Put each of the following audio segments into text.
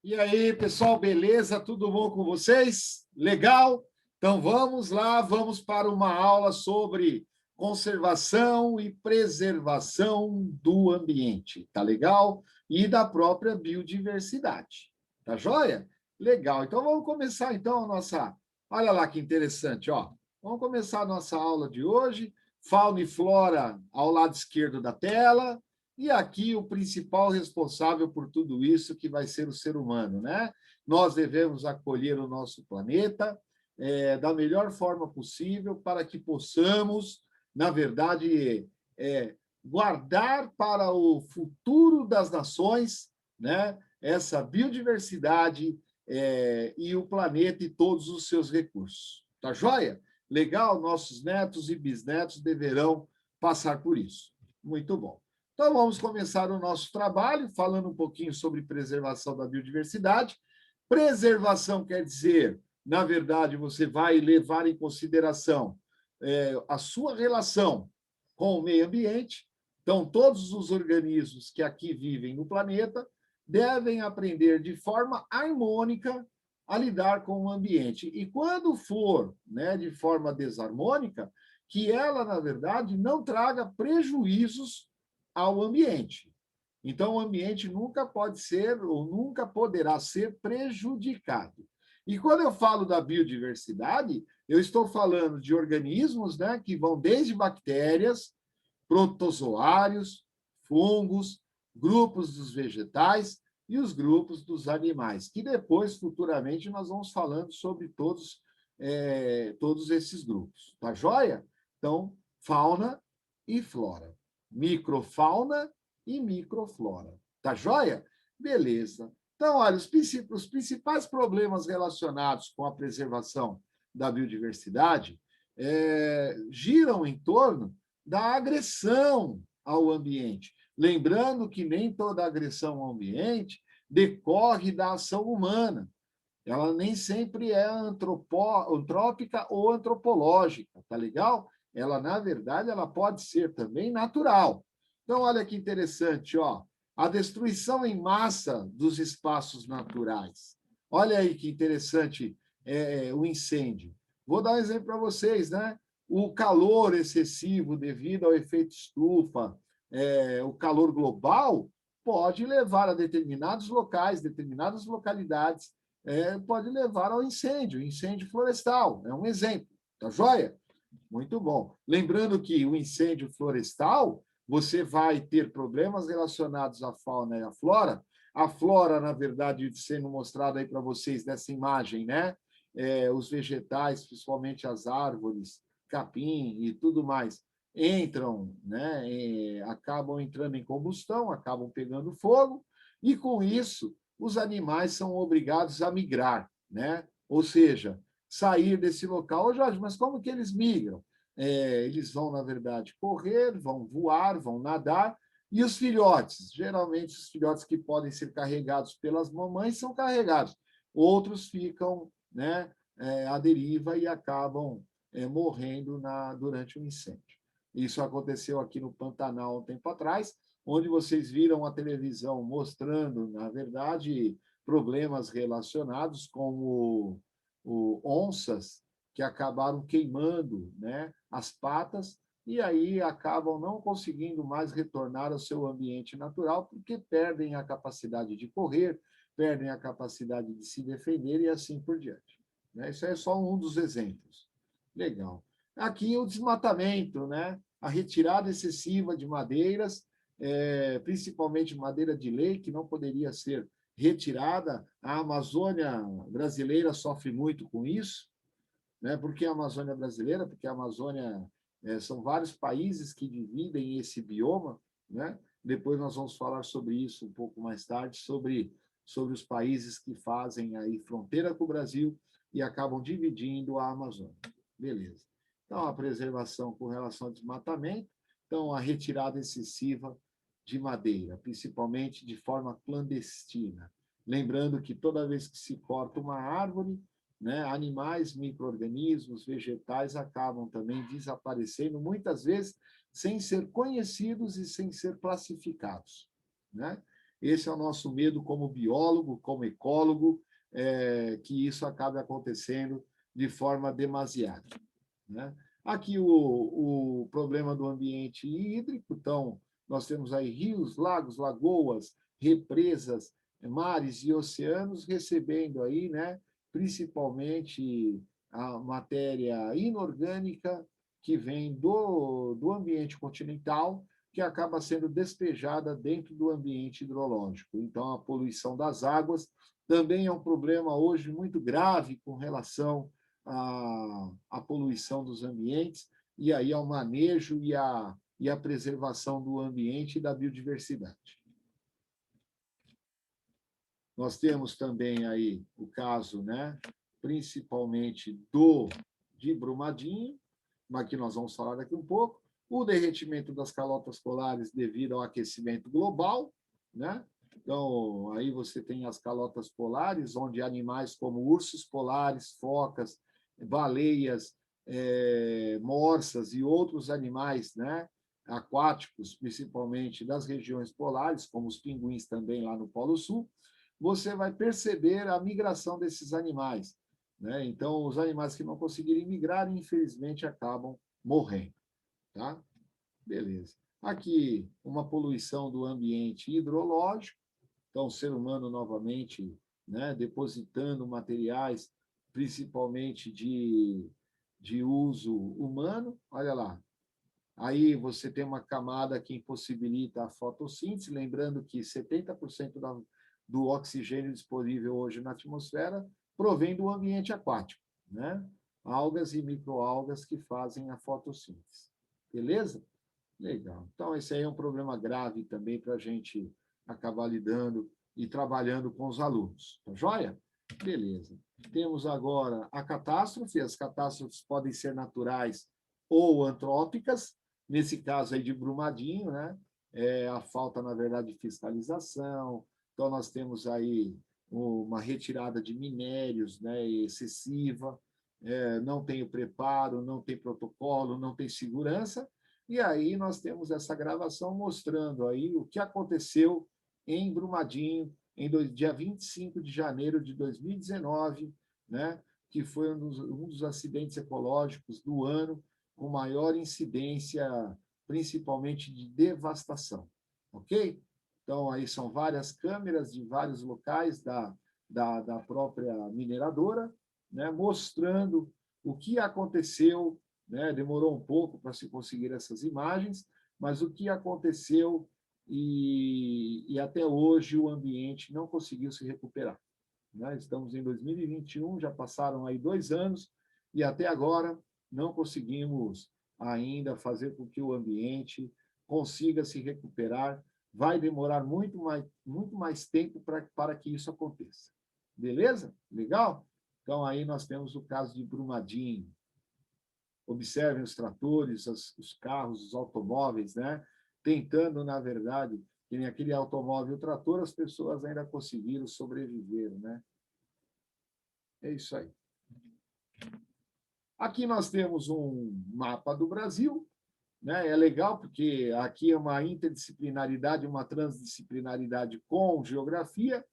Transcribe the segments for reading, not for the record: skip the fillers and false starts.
E aí, pessoal, beleza? Tudo bom com vocês? Legal? Então vamos lá, vamos para uma aula sobre conservação e preservação do ambiente, tá legal? E da própria biodiversidade. Tá joia? Legal. Então vamos começar então a nossa. Olha lá que interessante, ó. Vamos começar a nossa aula de hoje. Fauna e flora ao lado esquerdo da tela. E aqui o principal responsável por tudo isso que vai ser o ser humano, né? Nós devemos acolher o nosso planeta da melhor forma possível para que possamos, na verdade, guardar para o futuro das nações, né? Essa biodiversidade e o planeta e todos os seus recursos. Tá joia? Legal? Nossos netos e bisnetos deverão passar por isso. Muito bom. Então, vamos começar o nosso trabalho falando um pouquinho sobre preservação da biodiversidade. Preservação quer dizer, na verdade, você vai levar em consideração a sua relação com o meio ambiente. Então, todos os organismos que aqui vivem no planeta devem aprender de forma harmônica a lidar com o ambiente. E quando for de forma desarmônica, que ela, na verdade, não traga prejuízos ao ambiente. Então, o ambiente nunca pode ser ou nunca poderá ser prejudicado. E quando eu falo da biodiversidade, eu estou falando de organismos que vão desde bactérias, protozoários, fungos, grupos dos vegetais e os grupos dos animais, que depois, futuramente, nós vamos falando sobre todos esses grupos. Tá joia? Então, fauna e flora. Microfauna e microflora. Tá joia? Beleza. Então, olha, os principais problemas relacionados com a preservação da biodiversidade giram em torno da agressão ao ambiente. Lembrando que nem toda agressão ao ambiente decorre da ação humana. Ela nem sempre é antrópica ou antropológica, tá legal? Ela, na verdade, ela pode ser também natural. Então, olha que interessante, ó. A destruição em massa dos espaços naturais. Olha aí que interessante o incêndio. Vou dar um exemplo para vocês, né? O calor excessivo devido ao efeito estufa, o calor global, pode levar a determinados locais, determinadas localidades, pode levar ao incêndio florestal, é um exemplo, tá joia? Muito bom. Lembrando que o incêndio florestal, você vai ter problemas relacionados à fauna e à flora. A flora, na verdade, sendo mostrada aí para vocês nessa imagem, né? Os vegetais, principalmente as árvores, capim e tudo mais, entram, né? Acabam entrando em combustão, acabam pegando fogo, e com isso os animais são obrigados a migrar, né? Ou seja, sair desse local. Ô, Jorge, mas como que eles migram? Eles vão, na verdade, correr, vão voar, vão nadar, e os filhotes, geralmente os filhotes que podem ser carregados pelas mamães são carregados, outros ficam à deriva e acabam morrendo durante o incêndio. Isso aconteceu aqui no Pantanal um tempo atrás, onde vocês viram a televisão mostrando, na verdade, problemas relacionados com onças que acabaram queimando as patas e aí acabam não conseguindo mais retornar ao seu ambiente natural porque perdem a capacidade de correr, perdem a capacidade de se defender e assim por diante. Isso é só um dos exemplos. Legal. Aqui o desmatamento, a retirada excessiva de madeiras, principalmente madeira de lei, que não poderia ser retirada. A Amazônia brasileira sofre muito com isso. Por que a Amazônia brasileira? Porque a Amazônia são vários países que dividem esse bioma. Depois nós vamos falar sobre isso um pouco mais tarde, sobre os países que fazem aí fronteira com o Brasil e acabam dividindo a Amazônia. Beleza. Então, a preservação com relação ao desmatamento, então, a retirada excessiva de madeira, principalmente de forma clandestina. Lembrando que toda vez que se corta uma árvore, animais, micro-organismos, vegetais acabam também desaparecendo, muitas vezes sem ser conhecidos e sem ser classificados. Esse é o nosso medo como biólogo, como ecólogo, que isso acabe acontecendo de forma demasiada, né? Aqui o problema do ambiente hídrico, então, nós temos aí rios, lagos, lagoas, represas, mares e oceanos recebendo aí, né, principalmente a matéria inorgânica que vem do ambiente continental, que acaba sendo despejada dentro do ambiente hidrológico. Então, a poluição das águas também é um problema hoje muito grave com relação à poluição dos ambientes, e aí ao manejo e a preservação do ambiente e da biodiversidade. Nós temos também aí o caso, né, principalmente de Brumadinho, mas que nós vamos falar daqui um pouco, o derretimento das calotas polares devido ao aquecimento global, né? Então, aí você tem as calotas polares, onde animais como ursos polares, focas, baleias, morsas e outros animais, né, aquáticos, principalmente das regiões polares, como os pinguins também lá no Polo Sul, você vai perceber a migração desses animais, né? Então, os animais que não conseguirem migrar, infelizmente, acabam morrendo. Tá? Beleza. Aqui, uma poluição do ambiente hidrológico. Então, o ser humano, novamente, né, depositando materiais, principalmente de uso humano. Olha lá. Aí você tem uma camada que impossibilita a fotossíntese, lembrando que 70% do oxigênio disponível hoje na atmosfera provém do ambiente aquático, né? Algas e microalgas que fazem a fotossíntese. Beleza? Legal. Então, esse aí é um problema grave também para a gente acabar lidando e trabalhando com os alunos. Tá joia? Beleza. Temos agora a catástrofe. As catástrofes podem ser naturais ou antrópicas. Nesse caso aí de Brumadinho, né? A falta, na verdade, de fiscalização. Então, nós temos aí uma retirada de minérios, né, excessiva, não tem o preparo, não tem protocolo, não tem segurança, e aí nós temos essa gravação mostrando aí o que aconteceu em Brumadinho, dia 25 de janeiro de 2019, né, que foi um dos acidentes ecológicos do ano, com maior incidência, principalmente de devastação. Ok? Então, aí são várias câmeras de vários locais da própria mineradora, né, mostrando o que aconteceu, né, demorou um pouco para se conseguir essas imagens, mas o que aconteceu e até hoje o ambiente não conseguiu se recuperar. Né? Estamos em 2021, já passaram aí 2 anos, e até agora não conseguimos ainda fazer com que o ambiente consiga se recuperar. Vai demorar muito mais tempo para que isso aconteça. Beleza? Legal? Então, aí nós temos o caso de Brumadinho. Observem os tratores, os carros, os automóveis, né? Tentando, na verdade, que nem aquele automóvel, o trator, as pessoas ainda conseguiram sobreviver, né? É isso aí. Aqui nós temos um mapa do Brasil, né? É legal porque aqui é uma interdisciplinaridade, uma transdisciplinaridade com geografia,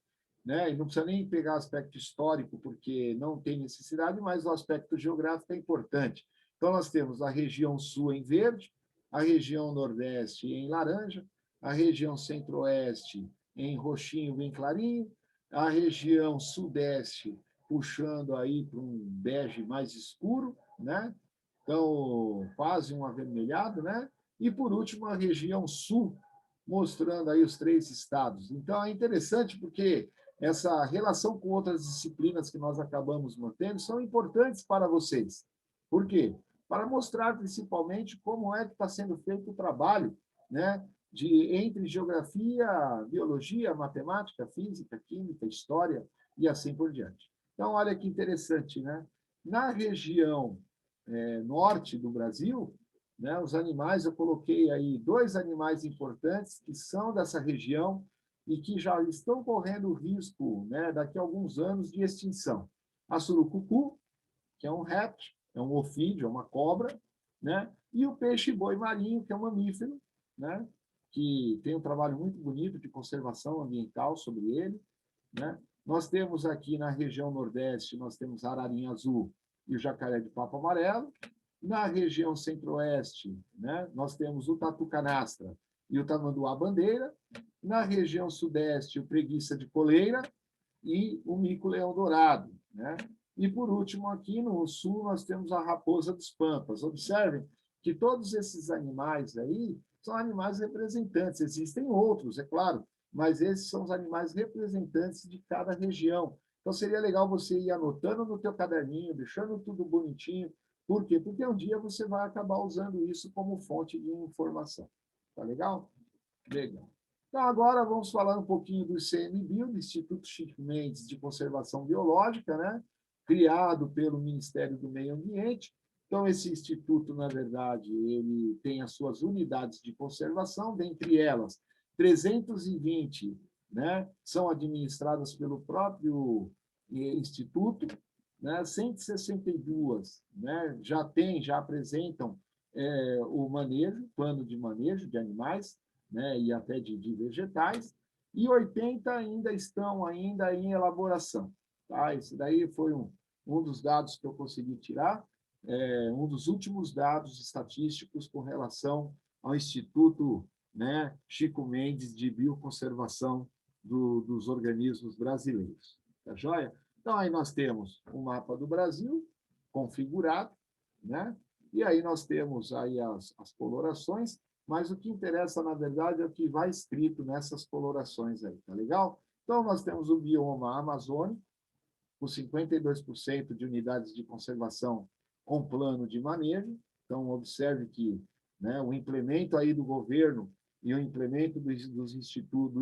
né? E não precisa nem pegar aspecto histórico, porque não tem necessidade, mas o aspecto geográfico é importante. Então, nós temos a região sul em verde, a região nordeste em laranja, a região centro-oeste em roxinho bem clarinho, a região sudeste puxando aí para um bege mais escuro, né? Então, quase um avermelhado, né? E, por último, a região sul, mostrando aí os 3 estados. Então, é interessante porque essa relação com outras disciplinas que nós acabamos mantendo são importantes para vocês. Por quê? Para mostrar, principalmente, como é que está sendo feito o trabalho, né? Entre geografia, biologia, matemática, física, química, história e assim por diante. Então, olha que interessante, né? Na região norte do Brasil, né, os animais, eu coloquei aí 2 animais importantes que são dessa região e que já estão correndo risco, né, daqui a alguns anos, de extinção. A surucucu, que é um réptil, é um ofídeo, é uma cobra, né, e o peixe-boi marinho, que é um mamífero, né, que tem um trabalho muito bonito de conservação ambiental sobre ele, né? Nós temos aqui na região Nordeste, nós temos a ararinha azul e o jacaré de papo amarelo. Na região Centro-Oeste, né, nós temos o tatu-canastra e o tamanduá-bandeira. Na região Sudeste, o preguiça de coleira e o mico-leão-dourado, né? E, por último, aqui no Sul, nós temos a raposa dos pampas. Observem que todos esses animais aí são animais representantes. Existem outros, é claro, mas esses são os animais representantes de cada região. Então, seria legal você ir anotando no teu caderninho, deixando tudo bonitinho. Por quê? Porque um dia você vai acabar usando isso como fonte de informação. Tá legal? Legal. Então, agora vamos falar um pouquinho do ICMBio, do Instituto Chico Mendes de Conservação Biológica, né? Criado pelo Ministério do Meio Ambiente. Então, esse instituto, na verdade, ele tem as suas unidades de conservação, dentre elas, 320, né, são administradas pelo próprio instituto, né, 162, né, já apresentam o manejo, plano de manejo de animais, né, e até de vegetais, e 80 ainda estão ainda em elaboração. Tá? Esse daí foi um dos dados que eu consegui tirar, um dos últimos dados estatísticos com relação ao Instituto, né, Chico Mendes de Bioconservação dos organismos brasileiros. Tá joia? Então, aí nós temos um mapa do Brasil configurado, né? E aí nós temos aí as colorações, mas o que interessa, na verdade, é o que vai escrito nessas colorações aí, tá legal? Então, nós temos o bioma amazônico, com 52% de unidades de conservação com plano de manejo. Então, observe que, né, o implemento aí do governo e o implemento do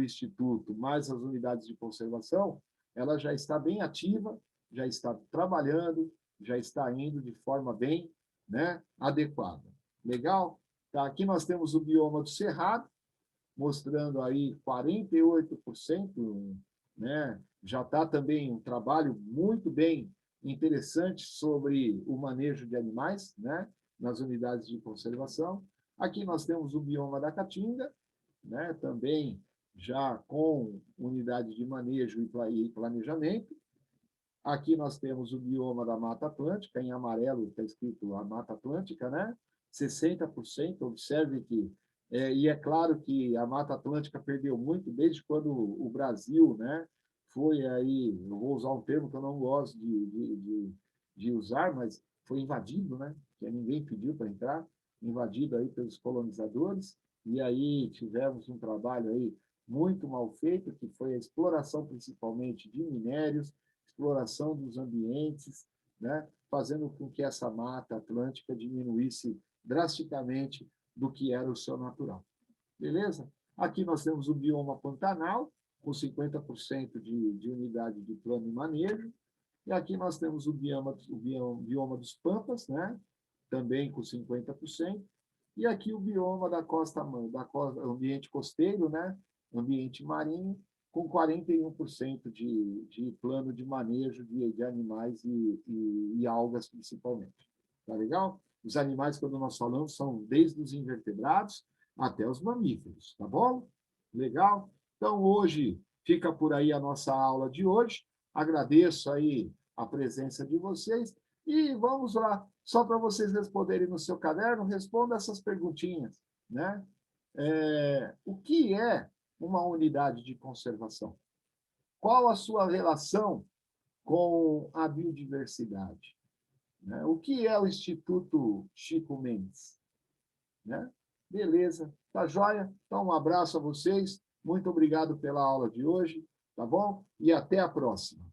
instituto, mais as unidades de conservação, ela já está bem ativa, já está trabalhando, já está indo de forma bem, né, adequada. Legal? Tá, aqui nós temos o bioma do Cerrado, mostrando aí 48%, né? Já está também um trabalho muito bem interessante sobre o manejo de animais, né, nas unidades de conservação. Aqui nós temos o bioma da Caatinga, né, também já com unidade de manejo e planejamento. Aqui nós temos o bioma da Mata Atlântica, em amarelo está escrito a Mata Atlântica, né? 60%, observe que, e é claro que a Mata Atlântica perdeu muito desde quando o Brasil, né, foi aí, eu vou usar um termo que eu não gosto de usar, mas foi invadido, né? Que ninguém pediu para entrar, invadido aí pelos colonizadores, e aí tivemos um trabalho aí muito mal feito, que foi a exploração principalmente de minérios, exploração dos ambientes, né, fazendo com que essa mata atlântica diminuísse drasticamente do que era o seu natural. Beleza? Aqui nós temos o bioma Pantanal, com 50% de unidade de plano e manejo, e aqui nós temos o bioma dos Pampas, né, também com 50%, e aqui o bioma da costa, ambiente costeiro, né, ambiente marinho, com 41% de plano de manejo de animais e algas, principalmente. Tá legal? Os animais, quando nós falamos, são desde os invertebrados até os mamíferos, tá bom? Legal? Então, hoje, fica por aí a nossa aula de hoje. Agradeço aí a presença de vocês e vamos lá, só para vocês responderem no seu caderno, responda essas perguntinhas, né? O que é uma unidade de conservação? Qual a sua relação com a biodiversidade? Né? O que é o Instituto Chico Mendes? Né? Beleza, tá joia? Então, um abraço a vocês, muito obrigado pela aula de hoje, tá bom? E até a próxima.